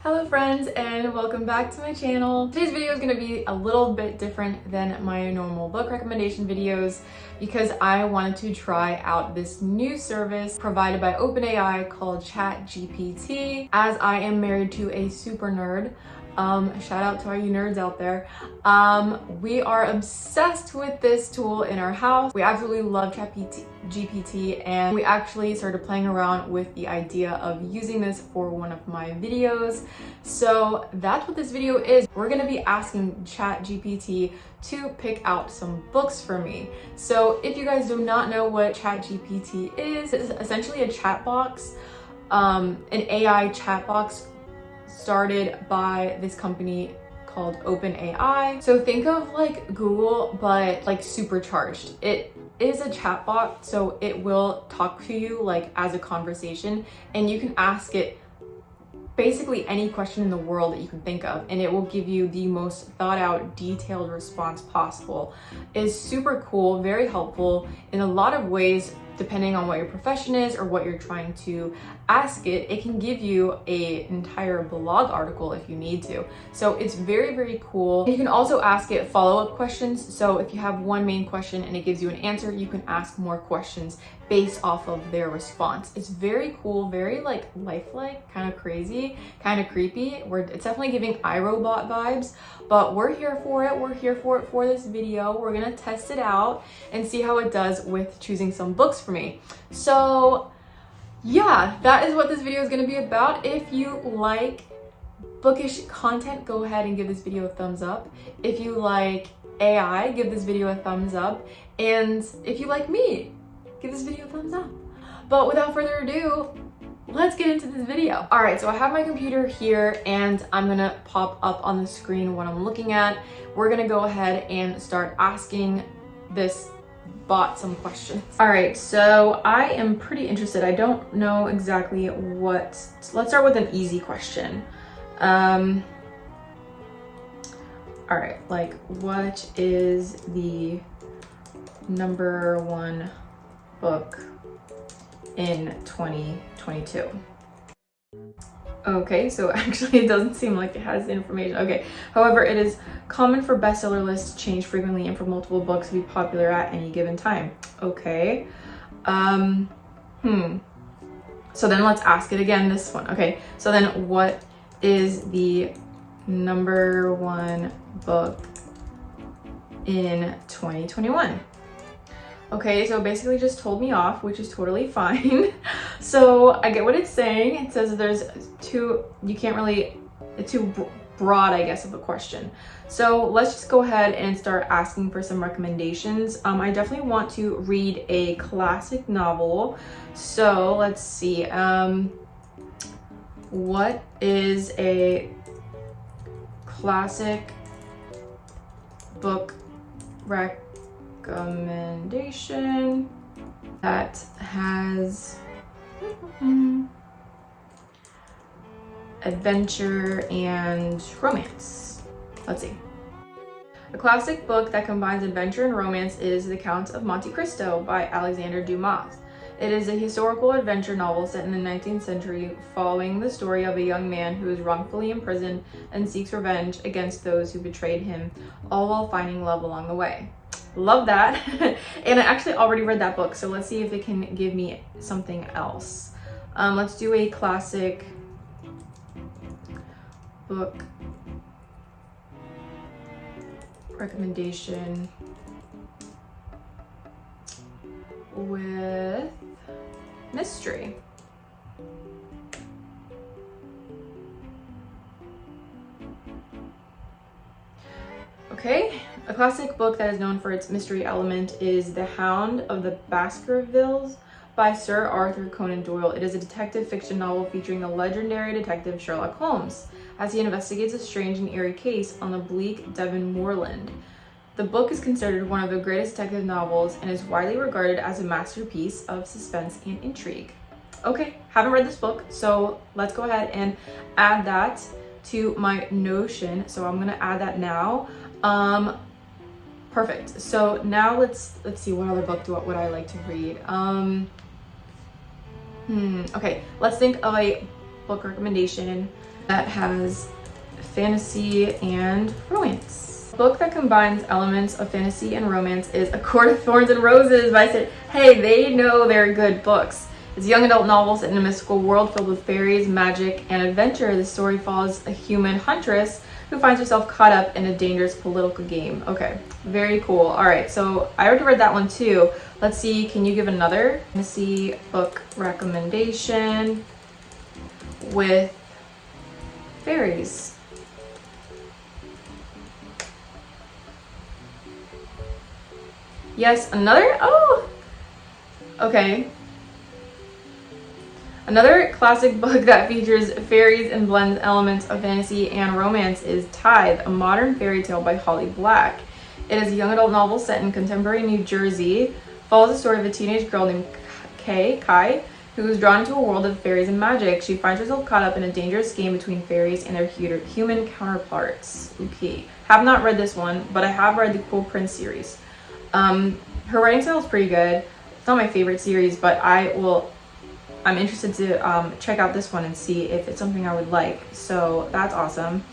Hello friends, and welcome back to my channel. Today's video is going to be a little bit different than my normal book recommendation videos because I wanted to try out this new service provided by OpenAI called Chat GPT. As I am married to a super nerd, shout out to all you nerds out there. We are obsessed with this tool in our house. We absolutely love Chat GPT, and we actually started playing around with the idea of using this for one of my videos. So that's what this video is. We're gonna be asking Chat GPT to pick out some books for me. So if you guys do not know what Chat GPT is, it's essentially a chat box, an AI chat box started by this company called OpenAI. So think of like Google, but like supercharged. It is a chatbot, so it will talk to you like as a conversation, and you can ask it basically any question in the world that you can think of, and it will give you the most thought out, detailed response possible. It's super cool, very helpful in a lot of ways. Depending on what your profession is or what you're trying to ask it, it can give you an entire blog article if you need to. So it's very, very cool. You can also ask it follow-up questions. So if you have one main question and it gives you an answer, you can ask more questions based off of their response. It's very cool, very like lifelike, kind of crazy, kind of creepy. It's definitely giving iRobot vibes, but we're here for it. We're here for it for this video. We're gonna test it out and see how it does with choosing some books for me. So yeah, that is what this video is going to be about. If you like bookish content, go ahead and give this video a thumbs up. If you like AI, give this video a thumbs up. And if you like me, give this video a thumbs up. But without further ado, let's get into this video. All right, so I have my computer here and I'm gonna pop up on the screen what I'm looking at. We're gonna go ahead and start asking this bot some questions. All right, so I am pretty interested. I don't know exactly what. Let's start with an easy question. All right, like what is the #1 book in 2022? Okay, so actually it doesn't seem like it has the information. Okay, however, it is common for bestseller lists to change frequently and for multiple books to be popular at any given time. Okay. So then let's ask it again, this one. Okay, so then what is the #1 book in 2021? Okay, so basically just told me off, which is totally fine. So I get what it's saying. It says there's it's too broad, I guess, of a question. So let's just go ahead and start asking for some recommendations. I definitely want to read a classic novel. So let's see. What is a classic book recommendation that has adventure and romance? Let's see. A classic book that combines adventure and romance is The Count of Monte Cristo by Alexander Dumas. It is a historical adventure novel set in the 19th century following the story of a young man who is wrongfully imprisoned and seeks revenge against those who betrayed him, all while finding love along the way. Love that. And I actually already read that book, so let's see if it can give me something else. Let's do a classic book recommendation with mystery. Okay, a classic book that is known for its mystery element is The Hound of the Baskervilles by Sir Arthur Conan Doyle. It is a detective fiction novel featuring the legendary detective Sherlock Holmes as he investigates a strange and eerie case on the bleak Devon moorland. The book is considered one of the greatest detective novels and is widely regarded as a masterpiece of suspense and intrigue. Okay, haven't read this book, so let's go ahead and add that to my Notion. So I'm gonna add that now. Perfect. So now let's see, what other book would I like to read? Okay, let's think of a book recommendation that has fantasy and romance. A book that combines elements of fantasy and romance is A Court of Thorns and Roses by Sid. Hey, they know they're good books. It's a young adult novel set in a mystical world filled with fairies, magic, and adventure. The story follows a human huntress who finds herself caught up in a dangerous political game. Okay, very cool. All right, so I already read that one too. Let's see, can you give another fantasy book recommendation with fairies? Yes, another? Oh, okay. Another classic book that features fairies and blends elements of fantasy and romance is Tithe, a modern fairy tale by Holly Black. It is a young adult novel set in contemporary New Jersey, follows the story of a teenage girl named Kai, who is drawn into a world of fairies and magic. She finds herself caught up in a dangerous game between fairies and their human counterparts. Okay, have not read this one, but I have read the Cool Prince series. Her writing style is pretty good. It's not my favorite series, but I'm interested to check out this one and see if it's something I would like. So that's awesome.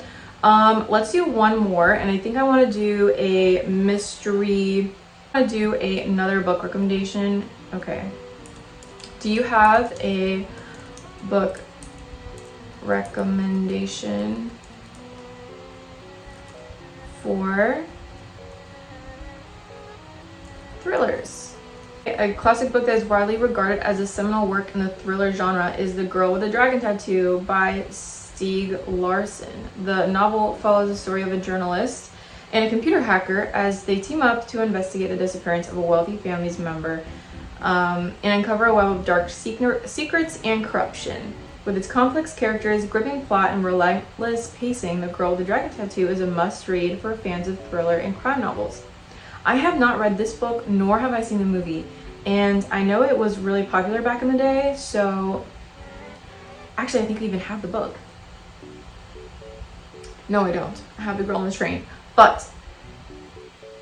Let's do one more, and I think I want to do a mystery. I want to do another book recommendation. Okay. Do you have a book recommendation for thrillers? A classic book that is widely regarded as a seminal work in the thriller genre is The Girl with the Dragon Tattoo by Stieg Larsson. The novel follows the story of a journalist and a computer hacker as they team up to investigate the disappearance of a wealthy family's member and uncover a web of dark secrets and corruption. With its complex characters, gripping plot, and relentless pacing, The Girl with the Dragon Tattoo is a must-read for fans of thriller and crime novels. I have not read this book, nor have I seen the movie, and I know it was really popular back in the day, so actually I think I even have the book. No, I don't. I have The Girl on the Train, but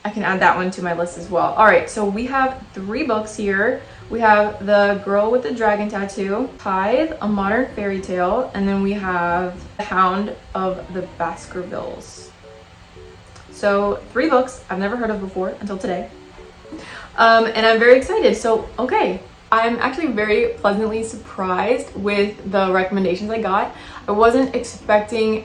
I can add that one to my list as well. All right, so we have 3 books here. We have The Girl with the Dragon Tattoo, Tithe, a modern fairy tale, and then we have The Hound of the Baskervilles. So 3 books I've never heard of before until today. And I'm very excited. So, okay, I'm actually very pleasantly surprised with the recommendations I got. I wasn't expecting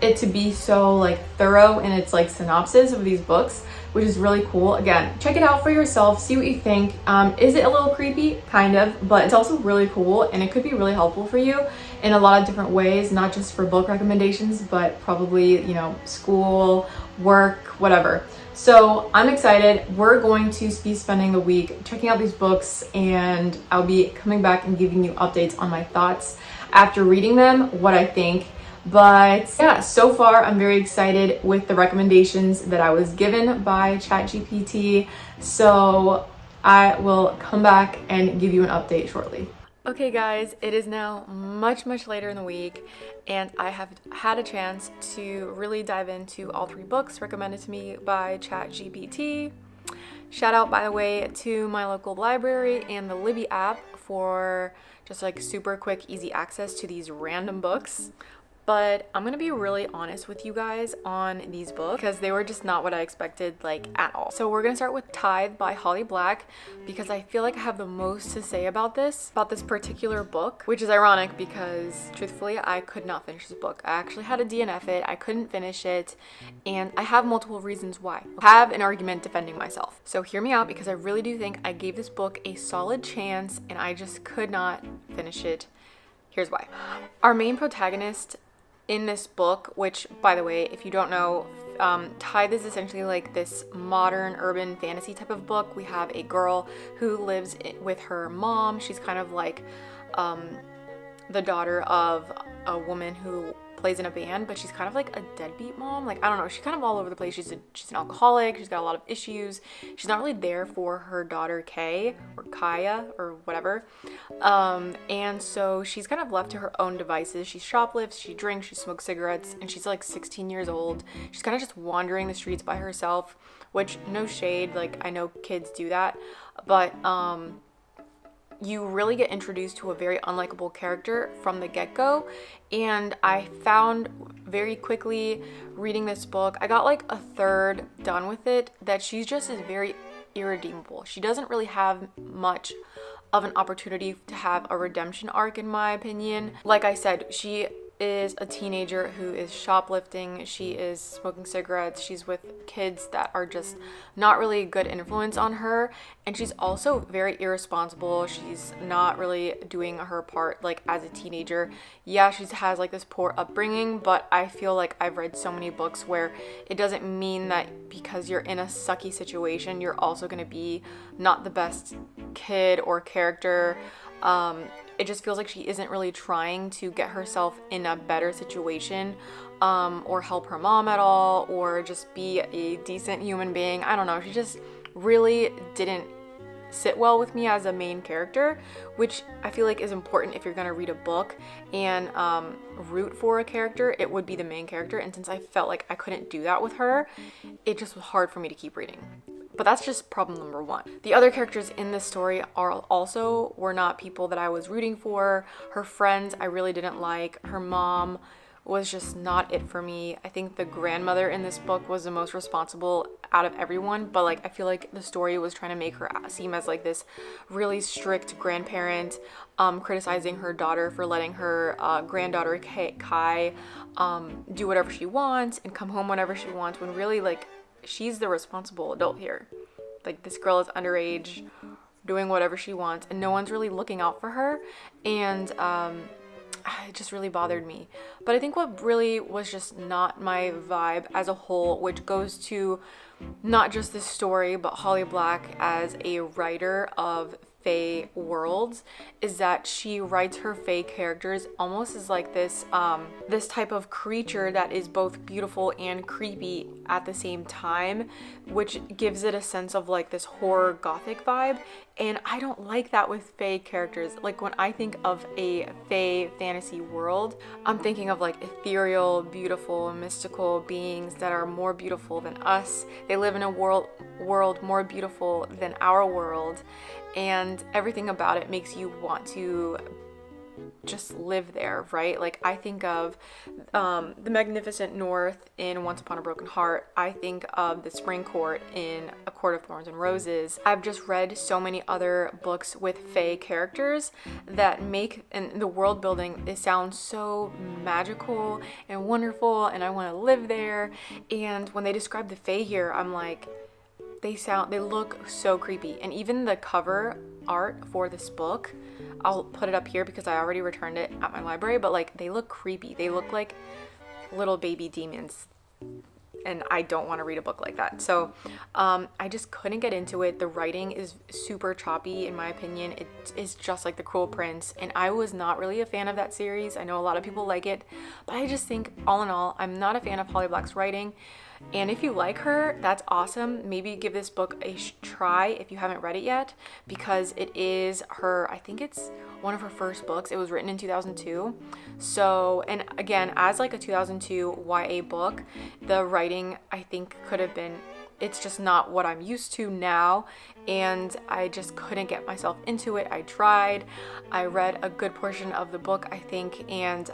it to be so like thorough in its like synopsis of these books, which is really cool. Again, check it out for yourself, see what you think. Is it a little creepy? Kind of, but it's also really cool and it could be really helpful for you in a lot of different ways, not just for book recommendations, but probably, you know, school, work, whatever. So I'm excited. We're going to be spending the week checking out these books, and I'll be coming back and giving you updates on my thoughts after reading them, what I think. But yeah, so far I'm very excited with the recommendations that I was given by Chat GPT. So I will come back and give you an update shortly. Okay guys, it is now much later in the week, and I have had a chance to really dive into all 3 books recommended to me by Chat GPT. Shout out, by the way, to my local library and the Libby app for just like super quick, easy access to these random books. But I'm gonna be really honest with you guys on these books because they were just not what I expected, like, at all. So we're gonna start with Tithe by Holly Black because I feel like I have the most to say about this particular book, which is ironic because truthfully I could not finish this book. I actually had a DNF it, I couldn't finish it, and I have multiple reasons why. I have an argument defending myself. So hear me out because I really do think I gave this book a solid chance and I just could not finish it. Here's why. Our main protagonist in this book, which, by the way, if you don't know, Tithe is essentially like this modern urban fantasy type of book. We have a girl who lives with her mom. She's kind of like the daughter of a woman who plays in a band, but she's kind of like a deadbeat mom. Like, I don't know, she's kind of all over the place. She's an alcoholic. She's got a lot of issues. She's not really there for her daughter Kay or Kaya or whatever. And so she's kind of left to her own devices. She shoplifts, she drinks, she smokes cigarettes, and she's like 16 years old. She's kind of just wandering the streets by herself, which, no shade, like, I know kids do that, but you really get introduced to a very unlikable character from the get-go. And I found very quickly reading this book, I got like a third done with it, that she's just is very irredeemable. She doesn't really have much of an opportunity to have a redemption arc, in my opinion. Like I said, she is a teenager who is shoplifting, she is smoking cigarettes, she's with kids that are just not really a good influence on her, and she's also very irresponsible. She's not really doing her part like as a teenager. Yeah, she has like this poor upbringing, but I feel like I've read so many books where it doesn't mean that because you're in a sucky situation you're also going to be not the best kid or character. It just feels like she isn't really trying to get herself in a better situation, or help her mom at all, or just be a decent human being. I don't know. She just really didn't sit well with me as a main character, which I feel like is important if you're going to read a book and root for a character. It would be the main character, and since I felt like I couldn't do that with her, it just was hard for me to keep reading. But that's just problem number one. The other characters in this story were not people that I was rooting for. Her friends I really didn't like. Her mom was just not it for me. I think the grandmother in this book was the most responsible out of everyone, but like I feel like the story was trying to make her seem as like this really strict grandparent, criticizing her daughter for letting her granddaughter Kai do whatever she wants and come home whenever she wants, when really like she's the responsible adult here. Like, this girl is underage, doing whatever she wants, and no one's really looking out for her, and it just really bothered me. But I think what really was just not my vibe as a whole, which goes to not just this story, but Holly Black as a writer of fae worlds, is that she writes her fae characters almost as like this this type of creature that is both beautiful and creepy at the same time, which gives it a sense of like this horror gothic vibe. And I don't like that with fae characters. Like, when I think of a fae fantasy world, I'm thinking of like ethereal, beautiful, mystical beings that are more beautiful than us. They live in a world more beautiful than our world, and everything about it makes you want to just live there, right? Like, I think of the Magnificent North in Once Upon a Broken Heart. I think of the Spring Court in A Court of Thorns and Roses. I've just read so many other books with fae characters that make, and the world building, it sounds so magical and wonderful, and I want to live there. And when they describe the fae here, I'm like, they look so creepy. And even the cover art for this book, I'll put it up here because I already returned it at my library, but like, they look creepy. They look like little baby demons, and I don't want to read a book like that. So I just couldn't get into it. The writing is super choppy, in my opinion. It is just like The Cruel Prince, and I was not really a fan of that series. I know a lot of people like it, but I just think, all in all, I'm not a fan of Holly Black's writing. And if you like her, that's awesome. Maybe give this book a try if you haven't read it yet, because it is her, I think it's one of her first books. It was written in 2002. So, and again, as like a 2002 YA book, the writing, I think, could have been, it's just not what I'm used to now, and I just couldn't get myself into it. I tried. I read a good portion of the book, I think, and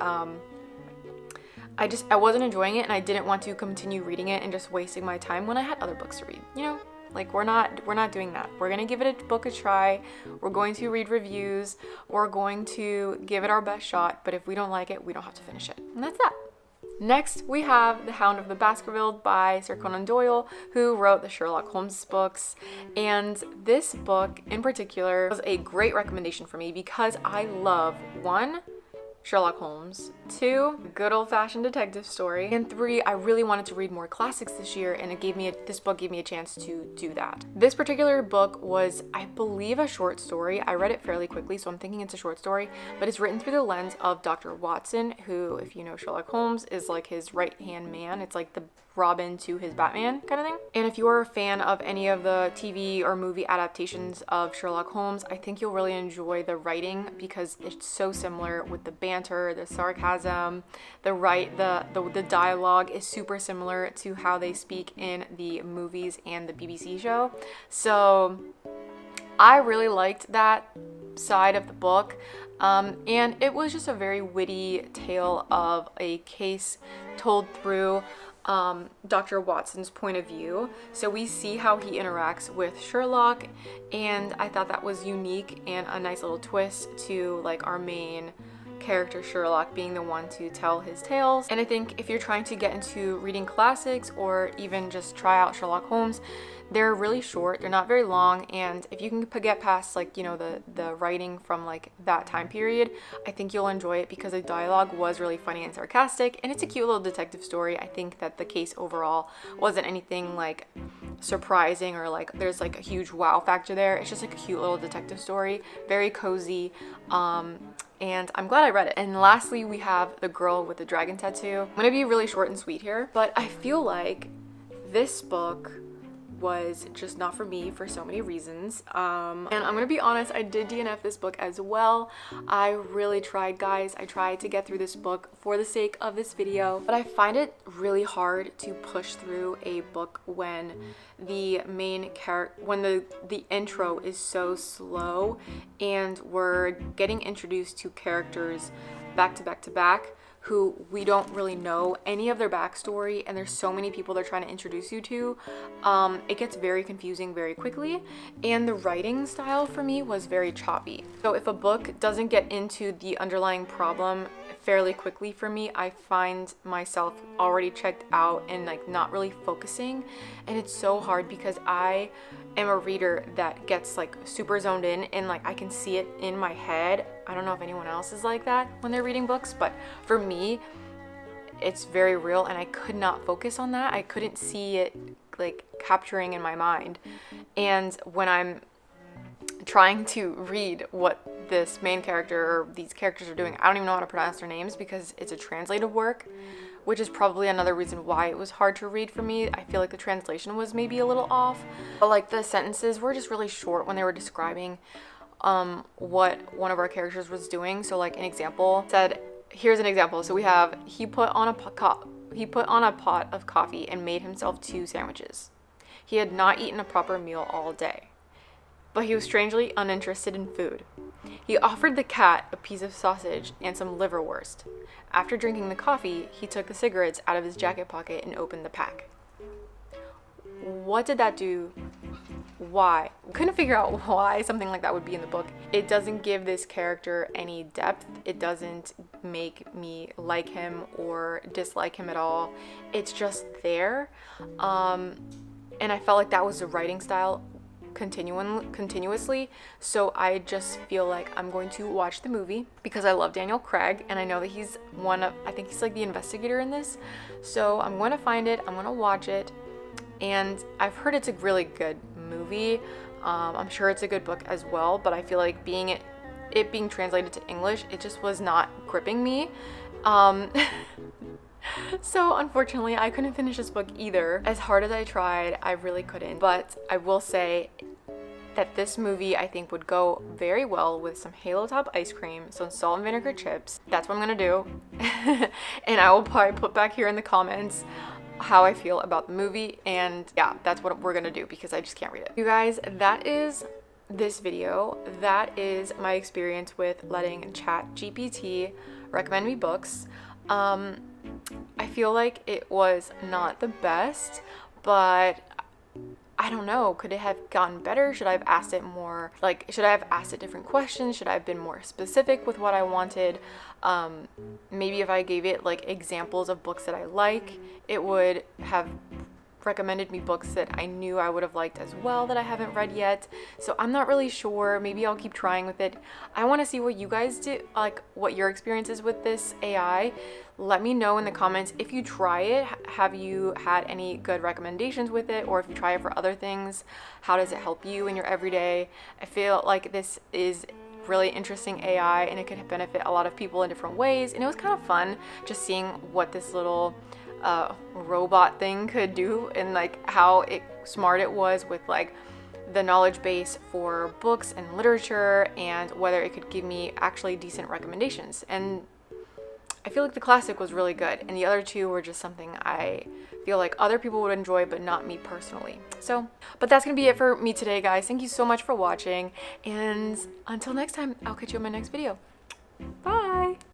I wasn't enjoying it, and I didn't want to continue reading it and just wasting my time when I had other books to read. You know, like, we're not doing that. We're gonna give it a book a try. We're going to read reviews. We're going to give it our best shot. But if we don't like it, we don't have to finish it. And that's that. Next, we have The Hound of the Baskerville by Sir Conan Doyle, who wrote the Sherlock Holmes books. And this book in particular was a great recommendation for me because I love, 1, Sherlock Holmes, 2, good old-fashioned detective story, and 3, I really wanted to read more classics this year, and this book gave me a chance to do that. This particular book was, I believe, a short story. I read it fairly quickly, so I'm thinking it's a short story, but it's written through the lens of Dr. Watson, who, if you know Sherlock Holmes, is like his right-hand man. It's like the Robin to his Batman kind of thing. And if you are a fan of any of the TV or movie adaptations of Sherlock Holmes, I think you'll really enjoy the writing because it's so similar with the banter, the sarcasm, the dialogue is super similar to how they speak in the movies and the BBC show. So I really liked that side of the book, and it was just a very witty tale of a case told through Dr. Watson's point of view. So we see how he interacts with Sherlock, and I thought that was unique and a nice little twist to like our main character Sherlock being the one to tell his tales. And I think if you're trying to get into reading classics or even just try out Sherlock Holmes, they're really short, they're not very long, and if you can get past like, you know, the writing from like that time period, I think you'll enjoy it because the dialogue was really funny and sarcastic, and it's a cute little detective story. I think that the case overall wasn't anything like surprising or like there's like a huge wow factor there. It's just like a cute little detective story, very cozy, and I'm glad I read it. And lastly, we have The Girl with the Dragon Tattoo. I'm gonna be really short and sweet here, but I feel like this book was just not for me for so many reasons, and I'm gonna be honest, I did DNF this book as well. I really tried, guys. I tried to get through this book for the sake of this video, but I find it really hard to push through a book when the main character, when the intro is so slow and we're getting introduced to characters back to back to back who we don't really know any of their backstory, and there's so many people they're trying to introduce you to. It gets very confusing very quickly, and the writing style for me was very choppy. So if a book doesn't get into the underlying problem fairly quickly for me, I find myself already checked out and like not really focusing, and it's so hard because I am a reader that gets like super zoned in and like I can see it in my head. I don't know if anyone else is like that when they're reading books, but for me it's very real, and I could not focus on that. I couldn't see it like capturing in my mind, and when I'm trying to read what this main character or these characters are doing, I don't even know how to pronounce their names because it's a translated work, which is probably another reason why it was hard to read for me. I feel like the translation was maybe a little off, but like the sentences were just really short when they were describing what one of our characters was doing. So like an example said, here's an example. So we have, he put on a pot of coffee and made himself 2 sandwiches. He had not eaten a proper meal all day, but he was strangely uninterested in food. He offered the cat a piece of sausage and some liverwurst. After drinking the coffee, he took the cigarettes out of his jacket pocket and opened the pack. What did that do? Why? Couldn't figure out why something like that would be in the book. It doesn't give this character any depth. It doesn't make me like him or dislike him at all. It's just there. And I felt like that was the writing style continuously, so I just feel like I'm going to watch the movie because I love Daniel Craig and I know that he's I think he's like the investigator in this, so I'm going to find it, I'm going to watch it, and I've heard it's a really good movie. I'm sure it's a good book as well, but I feel like it being translated to English, it just was not gripping me. So unfortunately, I couldn't finish this book either. As hard as I tried, I really couldn't. But I will say that this movie, I think, would go very well with some Halo Top ice cream, some salt and vinegar chips. That's what I'm gonna do. And I will probably put back here in the comments how I feel about the movie. And yeah, that's what we're gonna do because I just can't read it. You guys, that is this video. That is my experience with letting Chat GPT recommend me books. I feel like it was not the best, but I don't know, could it have gotten better? Should I have asked it more, like, should I have asked it different questions? Should I have been more specific with what I wanted? Maybe if I gave it like examples of books that I like, it would have recommended me books that I knew I would have liked as well that I haven't read yet. So I'm not really sure. Maybe I'll keep trying with it. I want to see what you guys do, like what your experience is with this AI. Let me know in the comments if you try it. Have you had any good recommendations with it? Or if you try it for other things, how does it help you in your everyday? I feel like this is really interesting AI and it could benefit a lot of people in different ways. And it was kind of fun just seeing what this little robot thing could do and like how smart it was with like the knowledge base for books and literature, and whether it could give me actually decent recommendations. And I feel like the classic was really good and the other two were just something I feel like other people would enjoy, but not me personally. So, but that's gonna be it for me today, guys. Thank you so much for watching, and until next time, I'll catch you in my next video. Bye.